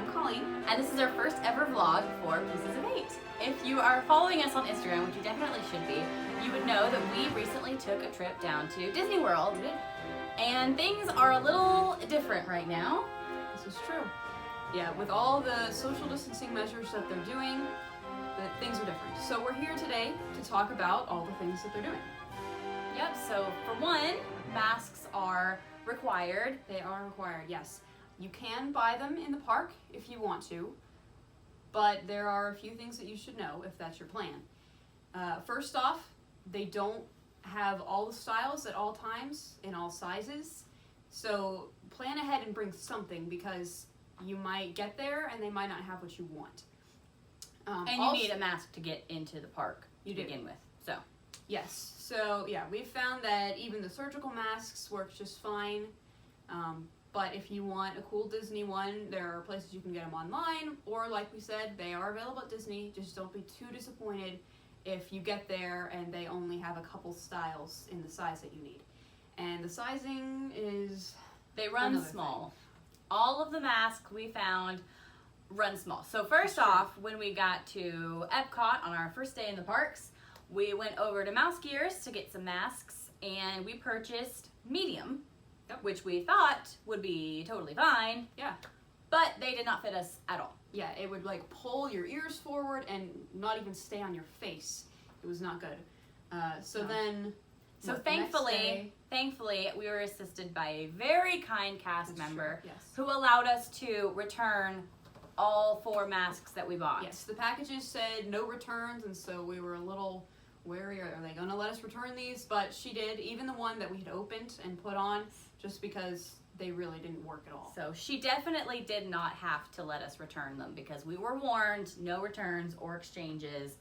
I'm Colleen. And this is our first ever vlog for Pieces of 8. If you are following us on Instagram, which you definitely should be, you would know that we recently took a trip down to Disney World. And things are a little different right now. This is true. Yeah, with all the social distancing measures that they're doing, things are different. So we're here today to talk about all the things that they're doing. Yep, so for one, masks are required. They are required, yes. You can buy them in the park if you want to, but there are a few things that you should know if that's your plan. First off, they don't have all the styles at all times in all sizes, so plan ahead and bring something because you might get there and they might not have what you want. And you need a mask to get into the park to begin with. So yes, so yeah, we've found that even the surgical masks work just fine. But if you want a cool Disney one, there are places you can get them online, or like we said, they are available at Disney. Just don't be too disappointed if you get there and they only have a couple styles in the size that you need. And the sizing is... They run small. All of the masks we found run small. So first off, when we got to Epcot on our first day in the parks, we went over to Mouse Gears to get some masks, and we purchased medium. Yep. Which we thought would be totally fine. Yeah. But they did not fit us at all. Yeah, it would like pull your ears forward and not even stay on your face. It was not good. So thankfully, we were assisted by a very kind cast member who allowed us to return all 4 masks that we bought. Yes, the packages said no returns, and so we were a little wary. Are they going to let us return these? But she did, even the one that we had opened and put on, just because they really didn't work at all. So she definitely did not have to let us return them because we were warned, no returns or exchanges,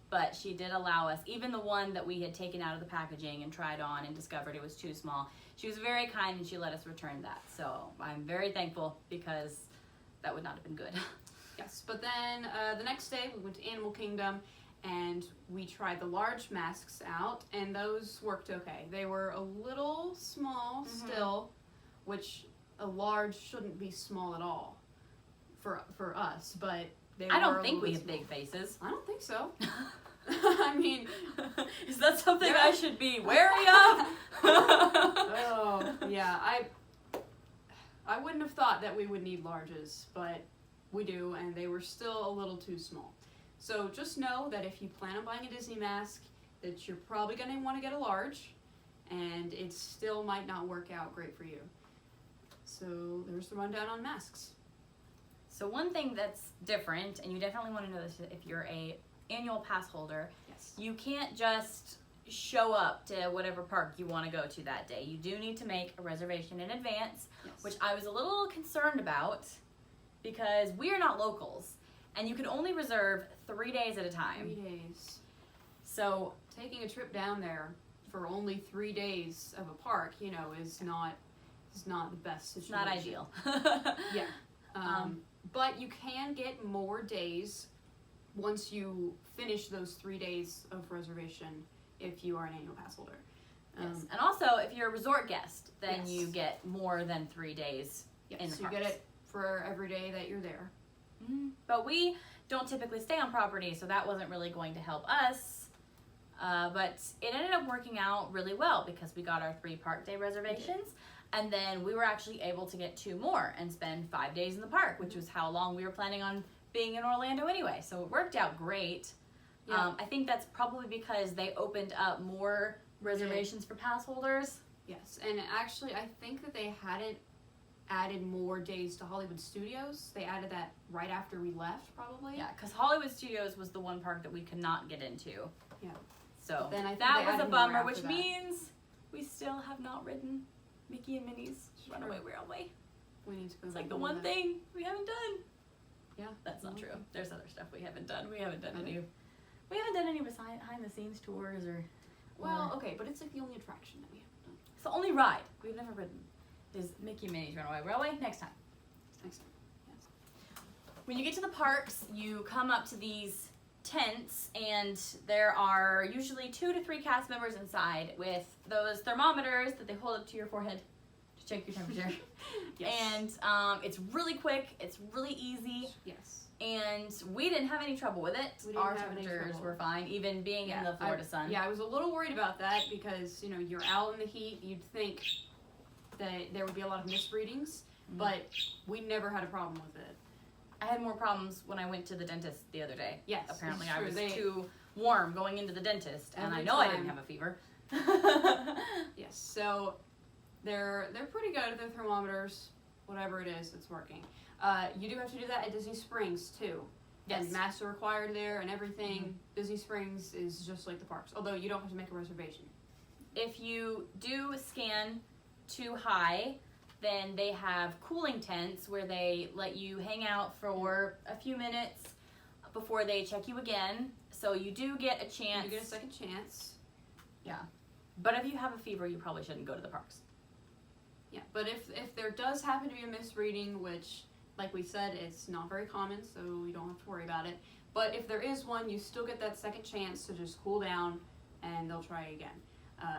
but she did allow us, even the one that we had taken out of the packaging and tried on and discovered it was too small. She was very kind and she let us return that. So I'm very thankful because that would not have been good. Yes, but then the next day we went to Animal Kingdom and we tried the large masks out, and those worked okay. They were a little small still, which a large shouldn't be small at all for us, but they I don't think we have big faces. I don't think so. I mean, is that something I should be wary of? Oh, yeah, I wouldn't have thought that we would need larges, but we do, and they were still a little too small. So just know that if you plan on buying a Disney mask, that you're probably going to want to get a large, and it still might not work out great for you. So there's the rundown on masks. So one thing that's different, and you definitely want to know this if you're a annual pass holder, you can't just show up to whatever park you want to go to that day. You do need to make a reservation in advance, which I was a little concerned about because we are not locals. And you can only reserve 3 days at a time. 3 days. So taking a trip down there for only 3 days of a park, you know, is not the best situation. It's not ideal. Yeah. But you can get more days once you finish those 3 days of reservation if you are an annual pass holder. Yes. And also, if you're a resort guest, then you get more than 3 days in the parks. So you get it for every day that you're there. But we don't typically stay on property, so that wasn't really going to help us. But it ended up working out really well because we got our 3 park day reservations, and then we were actually able to get 2 more and spend 5 days in the park, which was how long we were planning on being in Orlando anyway. So it worked out great. Yeah. I think that's probably because they opened up more reservations for pass holders. Yes, and actually I think that they hadn't added more days to Hollywood Studios. They added that right after we left, probably. Yeah, because Hollywood Studios was the one park that we could not get into. Yeah. So then that was a bummer, which means we still have not ridden Mickey and Minnie's Runaway Railway. We need to go. It's like the one thing we haven't done. Yeah. That's not true. There's other stuff we haven't done. We haven't done any behind the scenes tours or. Well, okay, but it's like the only attraction that we haven't done. It's the only ride we've never ridden. Is Mickey and Minnie's Runaway Railway. Next time. Next time. Yes. When you get to the parks, you come up to these tents, and there are usually 2 to 3 cast members inside with those thermometers that they hold up to your forehead to check your temperature. Yes. And it's really quick. It's really easy. Yes. And we didn't have any trouble with it. We didn't Our have any temperatures trouble. were fine, even being in the Florida sun. Yeah, I was a little worried about that because, you know, you're out in the heat. You'd think that there would be a lot of misreadings, but we never had a problem with it. I had more problems when I went to the dentist the other day. Yes. Apparently it's I true. was too warm going into the dentist, and I Every know I didn't time. have a fever. Yes, so they're pretty good. Their thermometers, whatever it is, it's working. You do have to do that at Disney Springs too. Yes. And masks are required there and everything. Disney Springs is just like the parks, although you don't have to make a reservation. If you do scan too high, then they have cooling tents where they let you hang out for a few minutes before they check you again. So you do get a chance. You get a second chance. But if you have a fever, you probably shouldn't go to the parks. Yeah, but if there does happen to be a misreading, which, like we said, it's not very common, so you don't have to worry about it. But if there is one, you still get that second chance to just cool down, and they'll try again.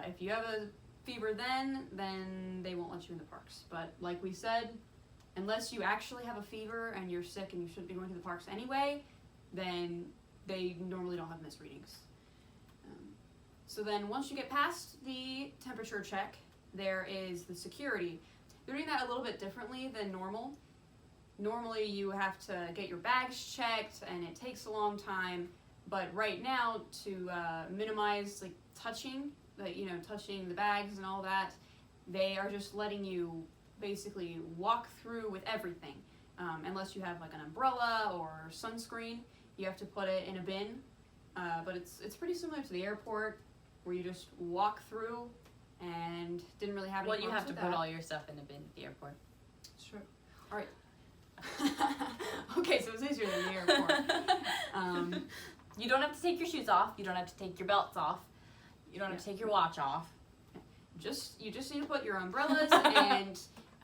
If you have a fever then they won't let you in the parks. But like we said, unless you actually have a fever and you're sick and you shouldn't be going to the parks anyway, then they normally don't have misreadings. So then once you get past the temperature check, there is the security. They're doing that a little bit differently than normal. Normally you have to get your bags checked and it takes a long time, but right now to minimize like touching the bags and all that, they are just letting you basically walk through with everything. Unless you have like an umbrella or sunscreen, you have to put it in a bin. But it's pretty similar to the airport, where you just walk through and didn't really have any Well, you have to problems put with all your stuff in a bin at the airport. It's true. All right. Okay, so it's easier than the airport. You don't have to take your shoes off. You don't have to take your belts off. You don't have to take your watch off. You just need to put your umbrellas and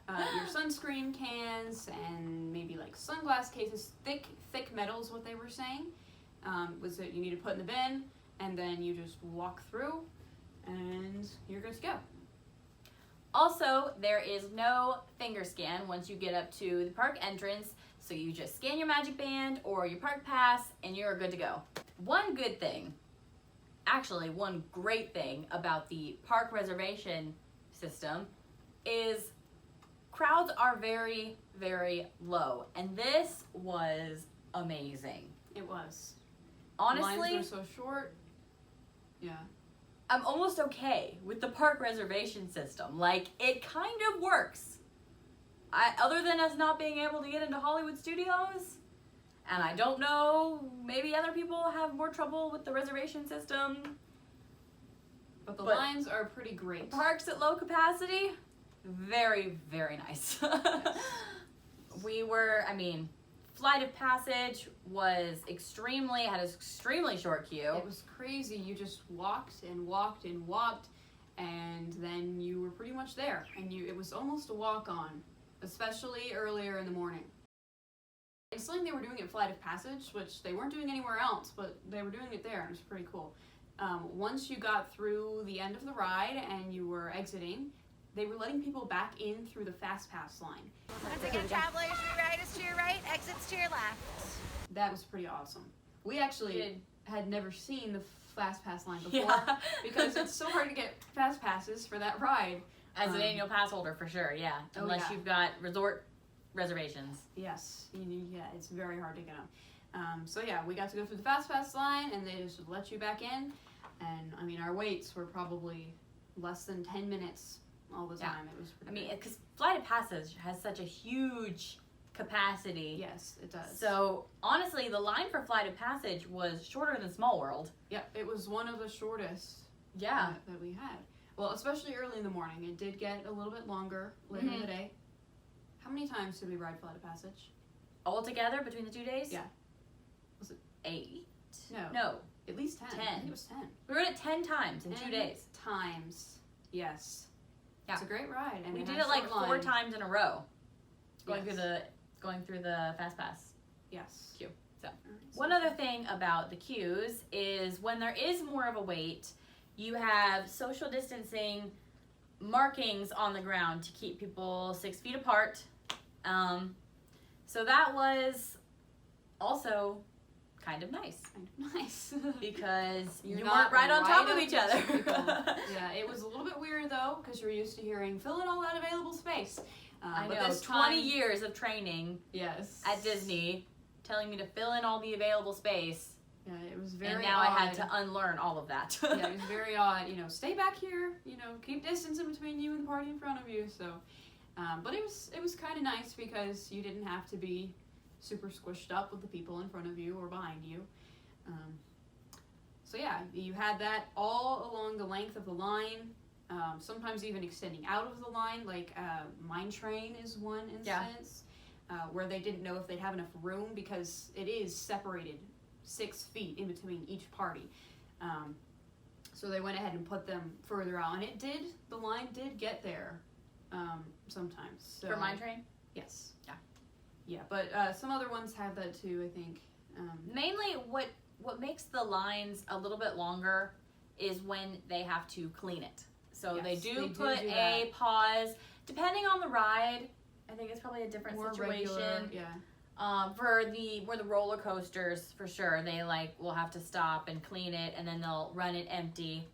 your sunscreen cans and maybe like sunglass cases. Thick metal is what they were saying. Was that you need to put in the bin, and then you just walk through, and you're good to go. Also, there is no finger scan once you get up to the park entrance, so you just scan your Magic Band or your Park Pass, and you're good to go. One great thing about the park reservation system is crowds are very, very low, and this was amazing. It was. Honestly, Lines were so short. Yeah. I'm almost okay with the park reservation system. Like, it kind of works. Other than us not being able to get into Hollywood Studios, and I don't know, maybe other people have more trouble with the reservation system. But the lines are pretty great. Parks at low capacity, very, very nice. Yes. Flight of Passage had an extremely short queue. It was crazy. You just walked and walked and walked, and then you were pretty much there. And it was almost a walk-on, especially earlier in the morning. It's something they were doing at Flight of Passage, which they weren't doing anywhere else, but they were doing it there, and it was pretty cool. Once you got through the end of the ride and you were exiting, they were letting people back in through the Fast Pass line. Once again, travelers, your ride is to your right, exits to your left. That was pretty awesome. We actually had never seen the Fast Pass line before, Yeah. because it's so hard to get Fast Passes for that ride. As an annual pass holder, for sure, yeah. Unless you've got resort reservations. Yes, it's very hard to get them. So yeah, we got to go through the Fast Pass line, and they just let you back in. And our waits were probably less than 10 minutes all the time. It was pretty good. Because Flight of Passage has such a huge capacity. Yes, it does. So, honestly, the line for Flight of Passage was shorter than Small World. Yep, it was one of the shortest Yeah. that we had. Well, especially early in the morning. It did get a little bit longer later in the day. How many times did we ride Flight of Passage? All together between the 2 days? Yeah. Was it 8? No. At least 10. 10. I think it was 10. We rode it 10 times in 2 days. Times. Yes. Yeah. It's a great ride. And We it did had it like short 4 line. times in a row. Going Yes. through the Fast Pass Yes. queue. So, All right, one other thing about the queues is when there is more of a wait, you have social distancing markings on the ground to keep people 6 feet apart. So that was also kind of nice. Nice. Because You're you not weren't right on top up of each against other. people. Yeah, it was a little bit weird though, because you're used to hearing, fill in all that available space. I but know, this 20 time, years of training yes, at Disney telling me to fill in all the available space. Yeah, it was very And now odd. I had to unlearn all of that. Yeah, it was very odd. Stay back here. Keep distance in between you and the party in front of you. So, but it was kind of nice because you didn't have to be super squished up with the people in front of you or behind you. So yeah, you had that all along the length of the line. Sometimes even extending out of the line, like Mine Train is one instance where they didn't know if they'd have enough room because it is separated 6 feet in between each party. So they went ahead and put them further out, and the line did get there sometimes. So, For Mine Train? Yes. Yeah. Yeah, but some other ones have that too, I think. Mainly what makes the lines a little bit longer is when they have to clean it. So Yes, they do do put a that. pause, depending on the ride. I think it's probably a different More situation. regular, yeah. For the roller coasters, for sure, they will have to stop and clean it, and then they'll run it empty.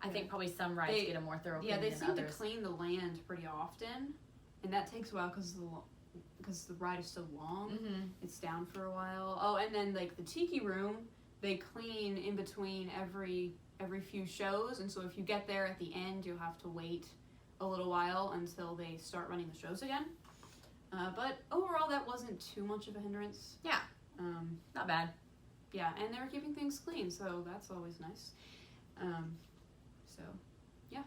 I think probably some rides get a more thorough cleaning they than seem others. to clean the land pretty often, and that takes a while because the ride is so long. Mm-hmm. It's down for a while. Oh, and then like the Tiki Room, they clean in between every few shows, and so if you get there at the end, you'll have to wait a little while until they start running the shows again. But overall, that wasn't too much of a hindrance. Yeah. Not bad. Yeah, and they were keeping things clean, so that's always nice. So, yeah.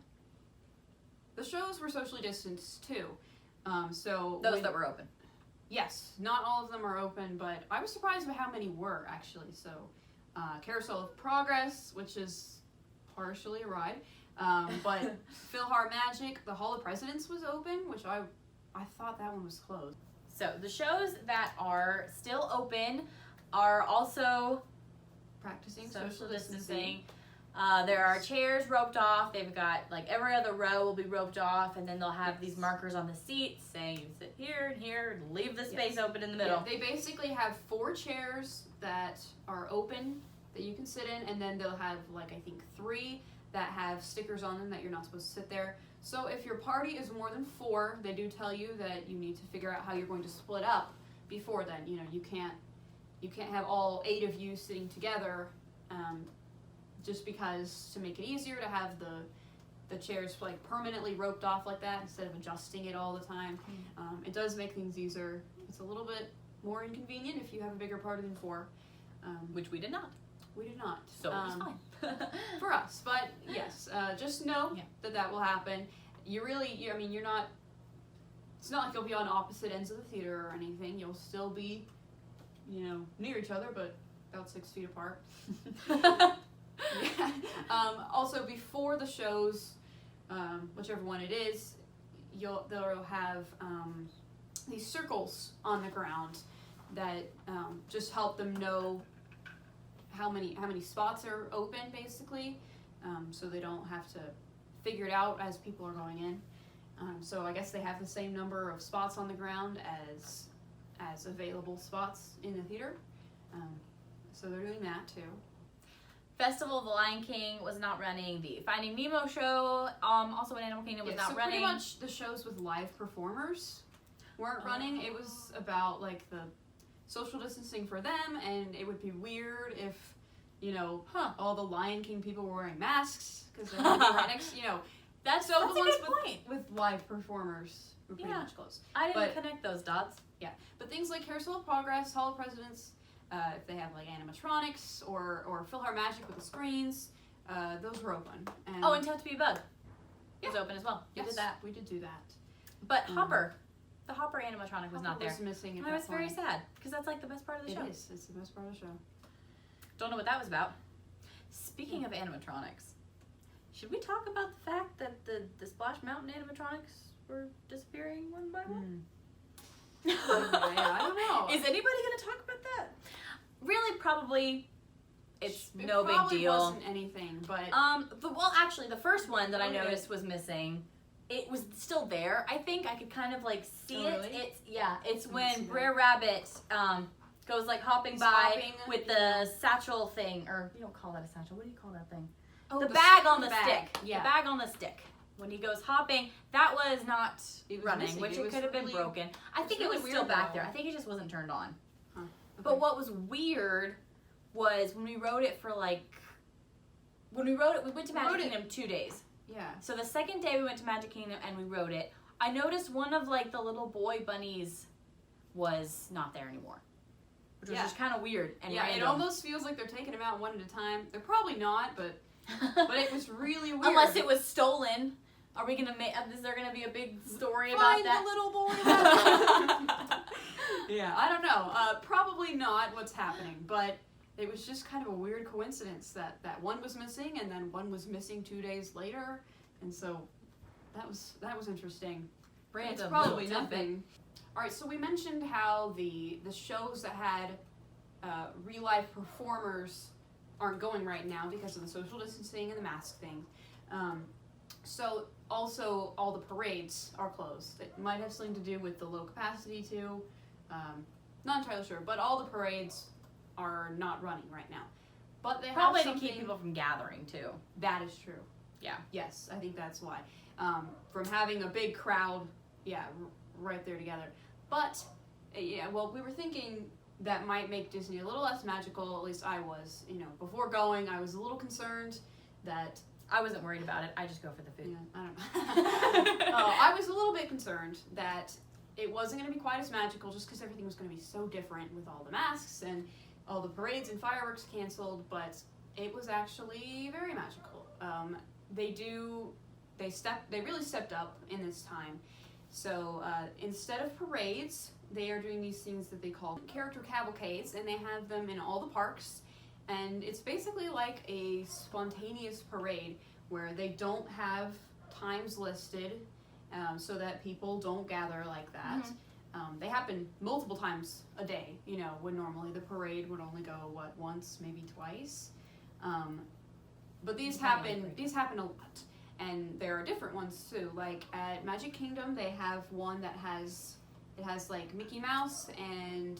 The shows were socially distanced too. Those that were open. Yes, not all of them are open, but I was surprised by how many were actually. So, Carousel of Progress, which is partially a ride, but PhilharMagic, the Hall of Presidents was open, which I thought that one was closed. So the shows that are still open are also Practicing social distancing. There are chairs roped off. They've got every other row will be roped off, and then they'll have these markers on the seats saying you sit here and here and leave the space open in the middle. Yeah, they basically have 4 chairs that are open that you can sit in, and then they'll have I think 3 that have stickers on them that you're not supposed to sit there. So if your party is more than 4, they do tell you that you need to figure out how you're going to split up before then. You can't have all 8 of you sitting together. Just because to make it easier to have the chairs permanently roped off like that instead of adjusting it all the time. It does make things easier. It's a little bit more inconvenient if you have a bigger party than 4. Which we did not. We did not. So it was fine. For us, but yes, just know that will happen. You're not, it's not like you'll be on opposite ends of the theater or anything. You'll still be, near each other, but about 6 feet apart. Yeah. Also, before the shows, whichever one it is, they'll have these circles on the ground that just help them know how many spots are open, basically, so they don't have to figure it out as people are going in. So I guess they have the same number of spots on the ground as available spots in the theater. So they're doing that too. Festival of the Lion King was not running. The Finding Nemo show, also in Animal Kingdom, was not running. So pretty much the shows with live performers weren't running. It was about the social distancing for them, and it would be weird if all the Lion King people were wearing masks because they're going to be right next. That's the a ones good point. with live performers were pretty much closed. I didn't connect those dots. Yeah, but things like Carousel of Progress, Hall of Presidents, if they have animatronics or PhilharMagic with the screens, those were open. And And Toad to Be a Bug was open as well. Yes, We did that. We did do that. But Hopper, the Hopper animatronic was not there. Was missing at I that was very point. sad because that's the best part of the show. It is. It's the best part of the show. Don't know what that was about. Speaking of animatronics, should we talk about the fact that the Splash Mountain animatronics were disappearing one by one? Yeah, I don't know. Is anybody going to talk about that? Really, probably. It's It no big probably deal. wasn't anything, but Actually, the first one that I noticed was missing it was still there. I think I could kind of like see Oh, it. really? It's see when that. Brer Rabbit goes like hopping He's by hopping, with the satchel thing, or you don't call that a satchel. What do you call that thing? Oh, the bag on the bag. stick. Yeah. The bag on the stick. When he goes hopping, that was not It was running, missing. which It it was could have been really- broken. I think it really was still weird back though. there. I think it just wasn't turned on. Huh. But what was weird was when we rode it for like, we went to Magic Kingdom 2 days. Yeah. So the second day we went to Magic Kingdom and we rode it, I noticed one of like the little boy bunnies was not there anymore. Which was Yeah. just kind of weird and Yeah, it random. almost feels like they're taking them out one at a time. They're probably not, but it was really weird. Unless it was stolen. Are we gonna make? Is there gonna be a big story about Find that? the little boy. Yeah, I don't know. Probably not what's happening, but it was just kind of a weird coincidence that one was missing and then one was missing 2 days later, and so that was interesting. It's Random probably little tidbit. nothing. All right, so we mentioned how the shows that had real life performers aren't going right now because of the social distancing and the mask thing. So also all the parades are closed. It might have something to do with the low capacity too. Not entirely sure, but all the parades are not running right now. But they Probably have to something keep people from gathering too. that is true. Yeah. Yes, I think that's why. From having a big crowd, right there together. But yeah, well, we were thinking that might make Disney a little less magical. At least I was. Before going, I was a little concerned that. I wasn't worried about it. I just go for the food. Yeah, I don't know. I was a little bit concerned that it wasn't going to be quite as magical just because everything was going to be so different with all the masks and all the parades and fireworks canceled, but it was actually very magical. They really stepped up in this time. So instead of parades, they are doing these things that they call character cavalcades, and they have them in all the parks. And it's basically like a spontaneous parade where they don't have times listed so that people don't gather like that. They happen multiple times a day, when normally the parade would only go, once, maybe twice. But these happen a lot. And there are different ones too. Like at Magic Kingdom, they have one that has like Mickey Mouse and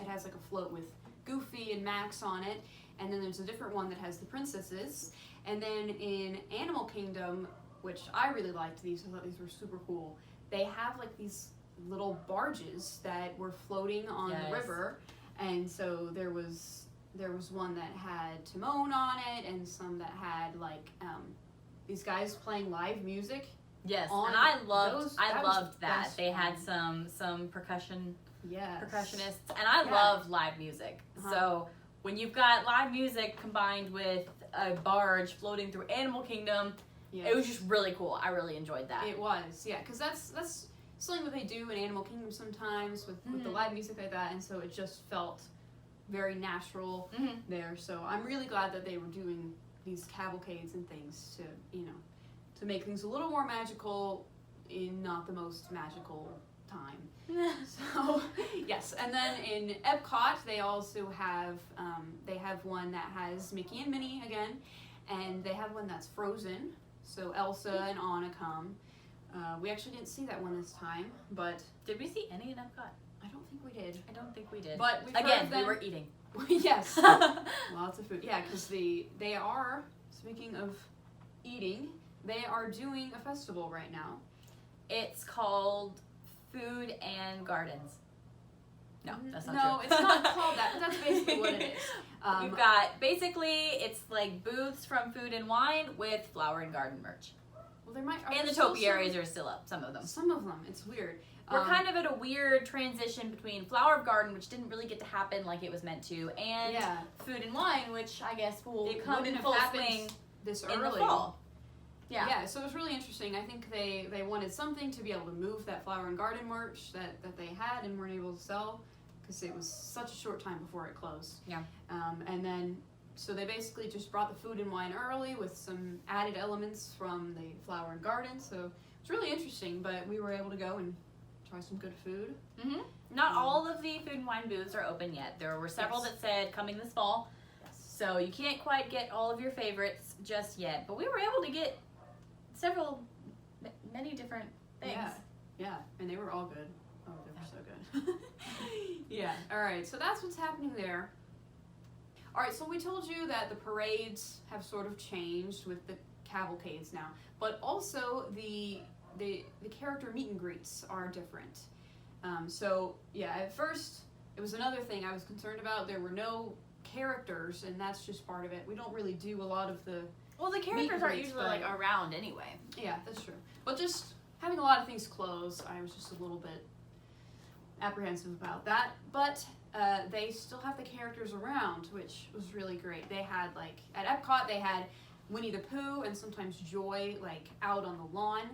it has like a float with Goofy and Max on it, and then there's a different one that has the princesses. And then in Animal Kingdom, which I really liked these, I thought these were super cool, they have like these little barges that were floating on the river, and so there was one that had Timon on it, and some that had like these guys playing live music. Yes, on and I loved the that. best They had one. some percussionists, and I Yeah. love live music. Uh-huh. So when you've got live music combined with a barge floating through Animal Kingdom, Yes. it was just really cool. I really enjoyed that. It was, yeah, because that's something that they do in Animal Kingdom sometimes with the live music like that, and so it just felt very natural there. So I'm really glad that they were doing these cavalcades and things to make things a little more magical in not the most magical time. So yes, and then in Epcot they also have one that has Mickey and Minnie again, and they have one that's Frozen. So Elsa and Anna come. We actually didn't see that one this time, but Did we see any in Epcot? I don't think we did. I don't think we did. But we've heard again, of them. we were eating. Yes, lots of food. Yeah, because they are, speaking of eating, they are doing a festival right now. It's called Food and Gardens. No, that's not No, true. it's not called that, but that's basically what it is. We've got, basically, it's like booths from Food and Wine with flower and garden merch. Well, there might And the still topiaries are still up, some of them. Some of them. It's weird. We're kind of at a weird transition between Flower of Garden, which didn't really get to happen like it was meant to, and Food and Wine, which I guess will come in full swing this in early. the fall. Yeah, so it was really interesting. I think they wanted something to be able to move that flower and garden merch that they had and weren't able to sell because it was such a short time before it closed. Yeah. And then, so they basically just brought the Food and Wine early with some added elements from the flower and garden. So it's really interesting, but we were able to go and try some good food. Not all of the Food and Wine booths are open yet. There were several that said coming this fall. So you can't quite get all of your favorites just yet. But we were able to get several many different things. Yeah, and they were all good. Oh, they were so good. Yeah, alright, so that's what's happening there. Alright, so we told you that the parades have sort of changed with the cavalcades now, but also the character meet and greets are different. So, yeah, at first, it was another thing I was concerned about. There were no characters, and that's just part of it. We don't really do a lot of the... Well, the characters aren't usually, like, around anyway. Yeah, that's true. But just having a lot of things closed, I was just a little bit apprehensive about that. But they still have the characters around, which was really great. They had, like, at Epcot, they had Winnie the Pooh and sometimes Joy, like, out on the lawn,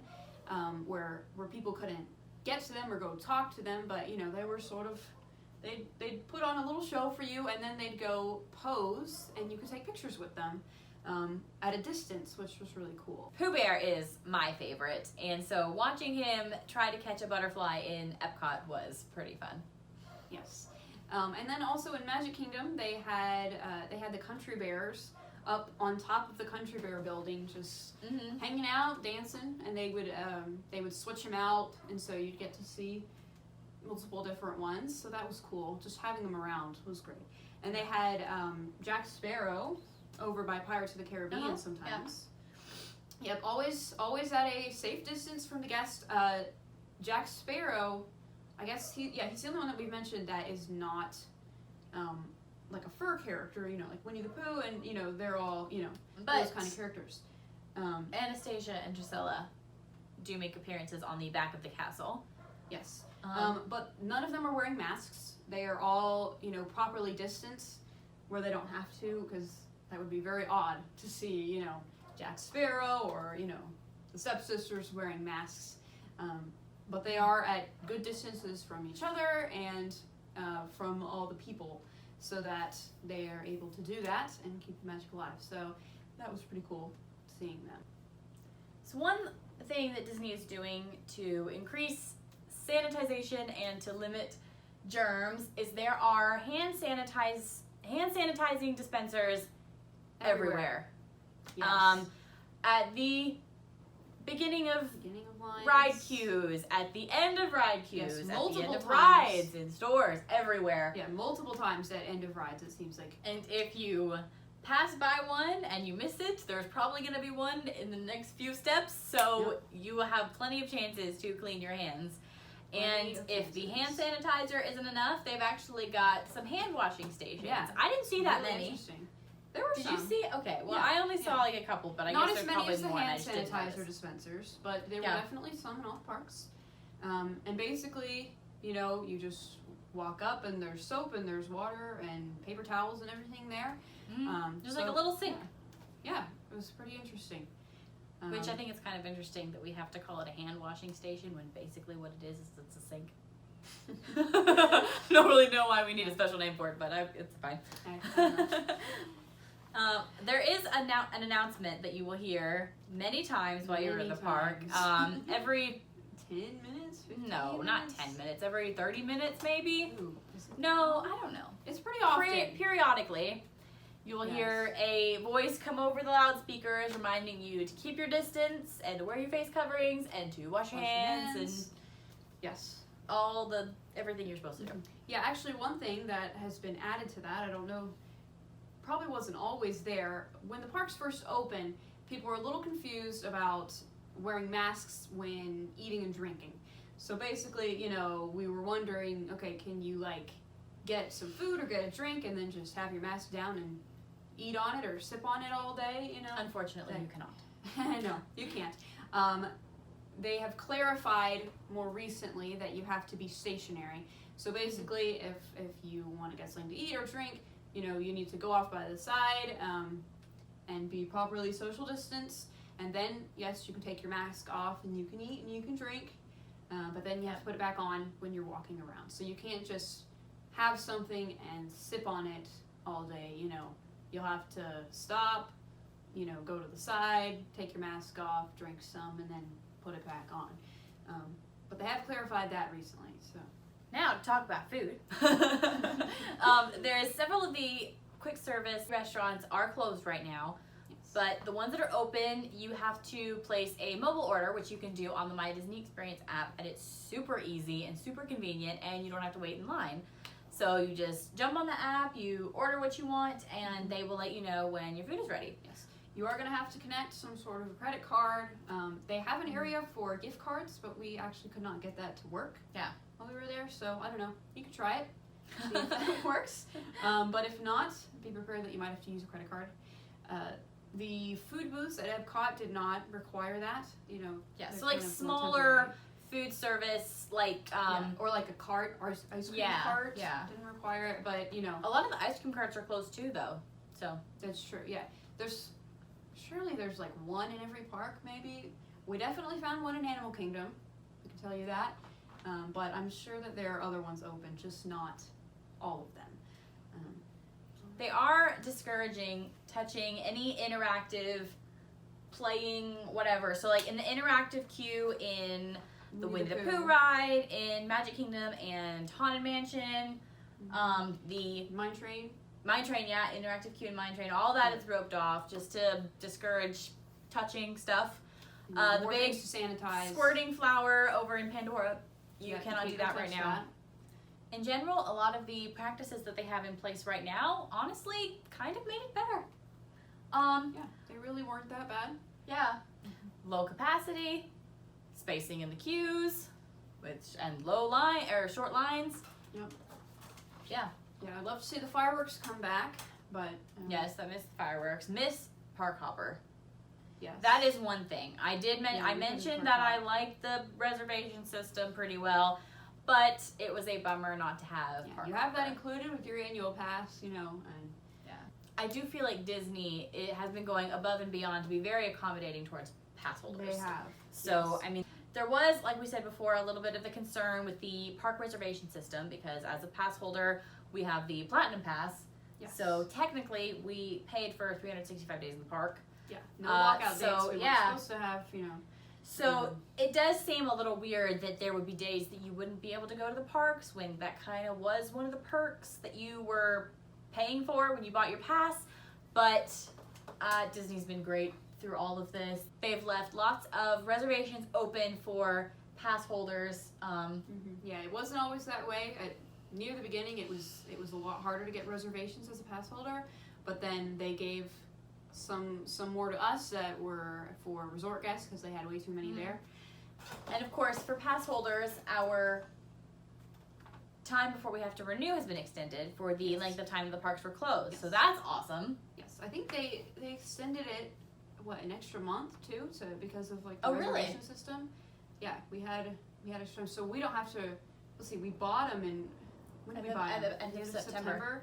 where people couldn't get to them or go talk to them, but, you know, they were sort of... They'd put on a little show for you, and then they'd go pose, and you could take pictures with them at a distance, which was really cool. Pooh Bear is my favorite, and so watching him try to catch a butterfly in Epcot was pretty fun. Yes. And then also in Magic Kingdom, they had the Country Bears up on top of the Country Bear building, just hanging out, dancing, and they would switch them out, and so you'd get to see multiple different ones, so that was cool. Just having them around was great. And they had Jack Sparrow over by Pirates of the Caribbean sometimes. Yeah. Yep, always at a safe distance from the guest. Jack Sparrow, I guess he's the only one that we've mentioned that is not like a fur character, you know, like Winnie the Pooh, and you know, they're all, you know, those kind of characters. Anastasia and Drusilla do make appearances on the back of the castle. Yes. But none of them are wearing masks. They are all, you know, properly distanced where they don't have to, because that would be very odd to see, you know, Jack Sparrow or, you know, the stepsisters wearing masks. But they are at good distances from each other and from all the people, so that they are able to do that and keep the magic alive. So that was pretty cool seeing them. So one thing that Disney is doing to increase sanitization and to limit germs is there are hand sanitizing dispensers everywhere. Yes. At the beginning of lines. ride queues, at the end of ride queues, Yes, at the multiple end of times. rides, in stores, everywhere. Yeah, multiple times at end of rides, it seems like. And if you pass by one and you miss it, there's probably going to be one in the next few steps, so you will have plenty of chances to clean your hands. And if the hand sanitizer isn't enough, they've actually got some hand washing stations. Yeah. I didn't see that Really many. Interesting. There were Did some. you see? Okay, well, Yeah, I only saw like a couple, but I Not guess as there's many probably as the more. and I hand just didn't sanitizer notice. dispensers, but there were definitely some in all the parks. And basically, you know, you just walk up and there's soap and there's water and paper towels and everything there. Just like a little sink. Yeah, it was pretty interesting. Which I think it's kind of interesting that we have to call it a hand washing station when basically what it is it's a sink. Don't really know why we need a special name for it, but it's fine. There is an announcement that you will hear many times while you're in the park. Every 10 minutes? 15 no, minutes? not 10 minutes. Every 30 minutes, maybe. Ooh, No, I don't know. it's pretty often. Periodically, you will hear a voice come over the loudspeakers reminding you to keep your distance and to wear your face coverings and to wash your hands and yes. everything you're supposed to do. Yeah, actually one thing that has been added to that, I don't know, probably wasn't always there. When the parks first opened, people were a little confused about wearing masks when eating and drinking. So basically, you know, we were wondering, okay, can you like get some food or get a drink and then just have your mask down and eat on it or sip on it all day, you know? Unfortunately, you cannot. No, you can't. They have clarified more recently that you have to be stationary. So basically, if you want to get something to eat or drink, you know, you need to go off by the side and be properly social distance. And then, yes, you can take your mask off and you can eat and you can drink, but then you have to put it back on when you're walking around. So you can't just have something and sip on it all day, you know. You'll have to stop, you know, go to the side, take your mask off, drink some, and then put it back on. But they have clarified that recently, so. Now to talk about food. There is several of the quick service restaurants are closed right now. Yes. But the ones that are open, you have to place a mobile order, which you can do on the My Disney Experience app, and it's super easy and super convenient, and you don't have to wait in line. So you just jump on the app, you order what you want, and they will let you know when your food is ready. Yes. You are going to have to connect some sort of a credit card. They have an area for gift cards, but we actually could not get that to work. Yeah. While we were there, so I don't know. You could try it, see if that works. But if not, be prepared that you might have to use a credit card. The food booths at Epcot did not require that, you know. Yeah, so they're like kind of smaller food service, like or like a cart or ice cream cart. Didn't require it, but you know. A lot of the ice cream carts are closed too, though. So That's true. Yeah, surely there's like one in every park, maybe. We definitely found one in Animal Kingdom. I can tell you that. But I'm sure that there are other ones open, just not all of them. they are discouraging touching any interactive playing whatever. So like in the interactive queue in the Winnie the Pooh ride, in Magic Kingdom and Haunted Mansion, the Mine Train. Mine Train, yeah, interactive queue and Mine Train, all that is roped off just to discourage touching stuff. The More big things to sanitize. squirting flower over in Pandora, you Yeah, cannot do that right now. that. In general, a lot of the practices that they have in place right now, honestly, kind of made it better. Yeah, they really weren't that bad. Yeah, low capacity, spacing in the queues, and low line or short lines. Yep. Yeah. Yeah, I'd love to see the fireworks come back, but Yes, I miss fireworks. Miss Park Hopper. yes. That is one thing. I did Yeah, I we mentioned couldn't that park I hop. liked the reservation system pretty well, but it was a bummer not to have Yeah, Park you have that Hopper. included with your annual pass, you know, and I do feel like Disney has been going above and beyond to be very accommodating towards pass holders. they have. So, Yes. I mean, there was, like we said before, a little bit of the concern with the park reservation system because as a pass holder, we have the Platinum Pass. Yes. So, technically, we paid for 365 days in the park. Yeah, no walkout so, dates. We were yeah. supposed to have, you know. So, it does seem a little weird that there would be days that you wouldn't be able to go to the parks when that kind of was one of the perks that you were paying for when you bought your pass. But Disney's been great through all of this. They've left lots of reservations open for pass holders. Yeah, it wasn't always that way. Near the beginning, it was a lot harder to get reservations as a pass holder, but then they gave some more to us that were for resort guests because they had way too many there. And of course, for pass holders, our time before we have to renew has been extended for the length of time the parks were closed. Yes. So that's awesome. Yes, I think they extended it an extra month too, because of like the Oh, really? reservation system. Yeah, we had extra, so we don't have to. Let's see, we bought them in when did we buy them? End of It was September.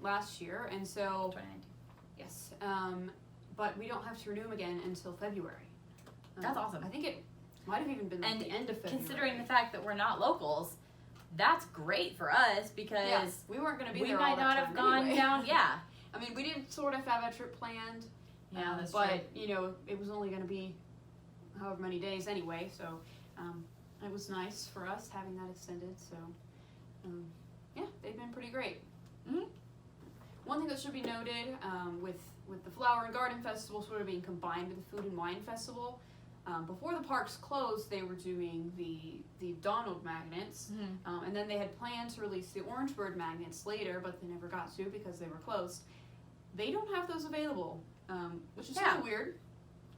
Last year, and so 2019. yes, but we don't have to renew them again until February. That's awesome. I think it might have even been like And the end of February. Considering the fact that we're not locals, that's great for us because we weren't going to be we there might all that not time have gone anyway. down. Yeah. I mean, we didn't sort of have a trip planned. Yeah, that's but true. you know, it was only going to be however many days anyway, so it was nice for us having that extended. So yeah, they've been pretty great. Mhm. One thing that should be noted with the Flower and Garden Festival sort of being combined with the Food and Wine Festival. Before the parks closed, they were doing the Donald magnets, and then they had planned to release the Orange Bird magnets later, but they never got to because they were closed. They don't have those available, which is sort of weird,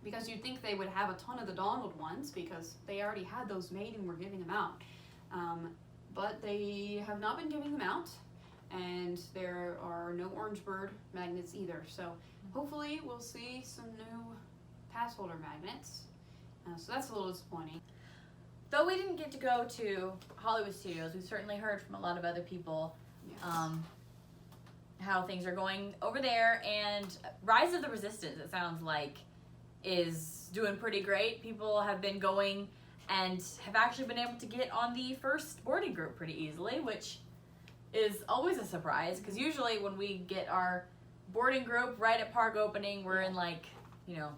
because you'd think they would have a ton of the Donald ones because they already had those made and were giving them out. But they have not been giving them out, and there are no Orange Bird magnets either. So hopefully we'll see some new pass holder magnets. So that's a little disappointing. Though we didn't get to go to Hollywood Studios, we've certainly heard from a lot of other people how things are going over there. And Rise of the Resistance, it sounds like, is doing pretty great. People have been going and have actually been able to get on the first boarding group pretty easily, which is always a surprise because usually when we get our boarding group right at park opening, we're in like, you know,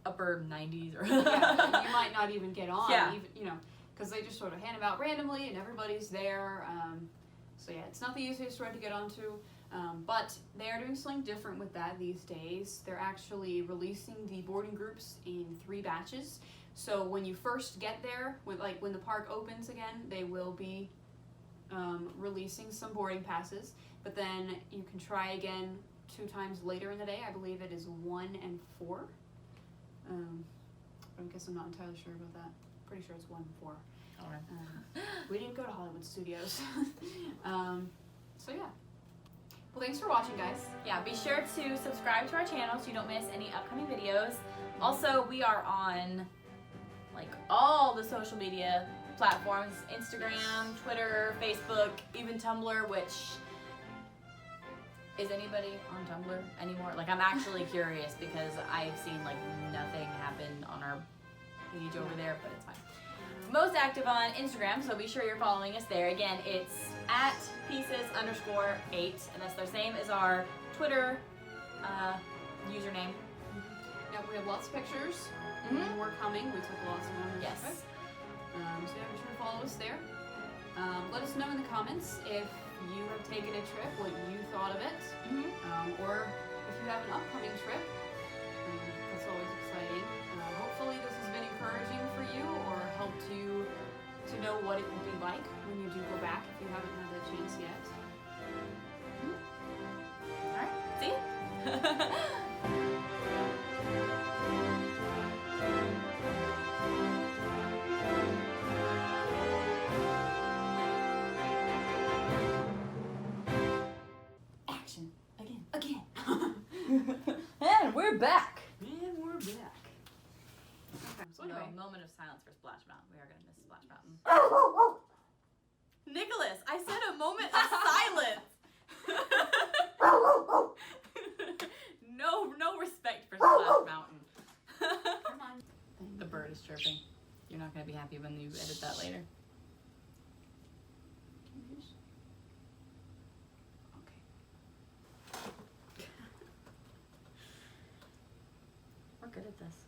upper 90s or Yeah, you might not even get on, Yeah. even, you know, because they just sort of hand them out randomly and everybody's there. So yeah, it's not the easiest road to get onto, but they are doing something different with that these days. They're actually releasing the boarding groups in 3 batches. So when you first get there, when the park opens again, they will be releasing some boarding passes, but then you can try again 2 times later in the day. I believe it is 1 and 4. I guess I'm not entirely sure about that. Pretty sure it's 1 and 4. Okay. We didn't go to Hollywood Studios. So yeah. Well, thanks for watching, guys. Yeah, be sure to subscribe to our channel so you don't miss any upcoming videos. Also, we are on like all the social media platforms, Instagram, Twitter, Facebook, even Tumblr, which is anybody on Tumblr anymore? Like, I'm actually curious because I've seen like nothing happen on our page over there, but it's fine. Most active on Instagram, so be sure you're following us there. Again, it's at pieces_8, and that's the same as our Twitter username. Yeah, we have lots of pictures. More coming. We took lots of them. Yes. So yeah, be sure to follow us there. Let us know in the comments if you have taken a trip, what you thought of it, or if you have an upcoming trip. That's always exciting. Hopefully this has been encouraging for you or helped you to know what it will be like when you do go back if you haven't had that chance yet. Alright, see? Action. Again. And we're back. And we're back. Okay, so anyway. No, moment of silence for Splash Mountain. We are going to miss Splash Mountain. Nicholas, I said a moment of silence. No respect for Splash Mountain. Come on. The bird is chirping. You're not going to be happy when you edit that later. Okay. We're good at this.